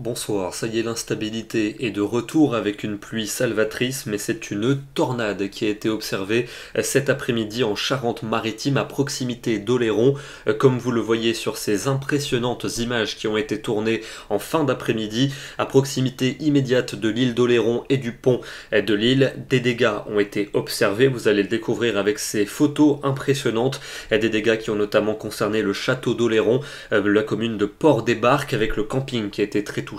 Bonsoir, ça y est, l'instabilité est de retour avec une pluie salvatrice, mais c'est une tornade qui a été observée cet après-midi en Charente-Maritime à proximité d'Oléron. Comme vous le voyez sur ces impressionnantes images qui ont été tournées en fin d'après-midi, à proximité immédiate de l'île d'Oléron et du pont de l'île, des dégâts ont été observés. Vous allez le découvrir avec ces photos impressionnantes, des dégâts qui ont notamment concerné le château d'Oléron, la commune de Port-des-Barques avec le camping qui a été très touché,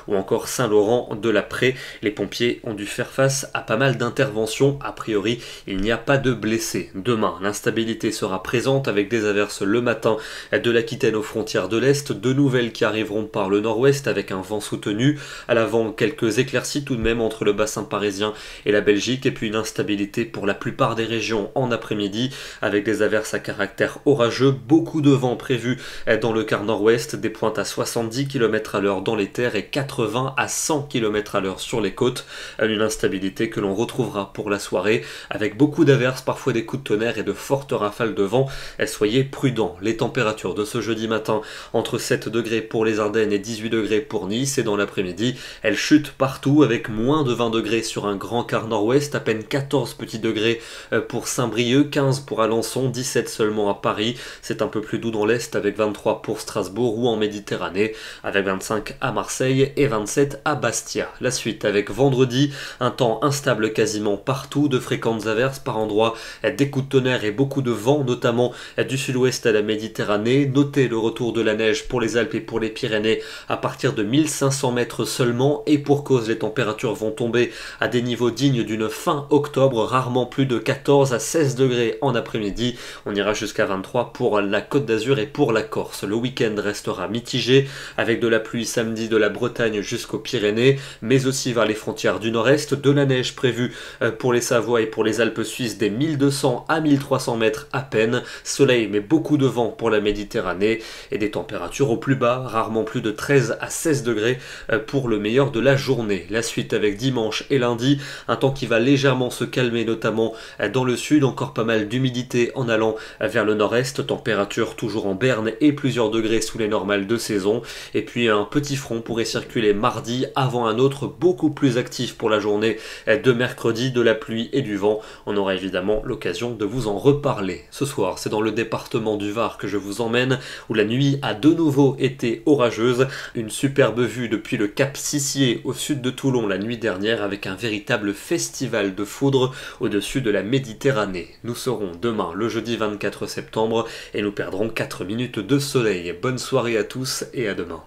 ou encore Saint-Laurent-de-la-Prée. Les pompiers ont dû faire face à pas mal d'interventions. A priori, il n'y a pas de blessés. Demain, l'instabilité sera présente avec des averses le matin de l'Aquitaine aux frontières de l'Est, de nouvelles qui arriveront par le nord-ouest avec un vent soutenu. À l'avant, quelques éclaircies tout de même entre le bassin parisien et la Belgique, et puis une instabilité pour la plupart des régions en après-midi avec des averses à caractère orageux, beaucoup de vent prévu dans le quart nord-ouest, des pointes à 70 km à l'heure dans les terres et 80 à 100 km à l'heure sur les côtes. Une instabilité que l'on retrouvera pour la soirée avec beaucoup d'averses, parfois des coups de tonnerre et de fortes rafales de vent. Soyez prudents. Les températures de ce jeudi matin entre 7 degrés pour les Ardennes et 18 degrés pour Nice, et dans l'après-midi elles chutent partout avec moins de 20 degrés sur un grand quart nord-ouest, à peine 14 petits degrés pour Saint-Brieuc, 15 pour Alençon, 17 seulement à Paris. C'est un peu plus doux dans l'est avec 23 pour Strasbourg ou en Méditerranée avec 25 à Marseille et 27 à Bastia. La suite avec vendredi, un temps instable quasiment partout, de fréquentes averses par endroits, des coups de tonnerre et beaucoup de vent, notamment du sud-ouest à la Méditerranée. Notez le retour de la neige pour les Alpes et pour les Pyrénées à partir de 1500 mètres seulement, et pour cause, les températures vont tomber à des niveaux dignes d'une fin octobre, rarement plus de 14 à 16 degrés en après-midi. On ira jusqu'à 23 pour la Côte d'Azur et pour la Corse. Le week-end restera mitigé avec de la pluie samedi de la Bretagne jusqu'aux Pyrénées, mais aussi vers les frontières du nord-est, de la neige prévue pour les Savoies et pour les Alpes suisses des 1200 à 1300 mètres à peine, soleil mais beaucoup de vent pour la Méditerranée, et des températures au plus bas, rarement plus de 13 à 16 degrés pour le meilleur de la journée. La suite avec dimanche et lundi, un temps qui va légèrement se calmer, notamment dans le sud, encore pas mal d'humidité en allant vers le nord-est, température toujours en berne et plusieurs degrés sous les normales de saison, et puis un petit front pourrait circuler mardi avant un autre beaucoup plus actif pour la journée de mercredi, de la pluie et du vent. On aura évidemment l'occasion de vous en reparler. Ce soir, c'est dans le département du Var que je vous emmène, où la nuit a de nouveau été orageuse. Une superbe vue depuis le Cap Sissier au sud de Toulon la nuit dernière, avec un véritable festival de foudre au-dessus de la Méditerranée. Nous serons demain, le jeudi 24 septembre, et nous perdrons 4 minutes de soleil. Bonne soirée à tous et à demain.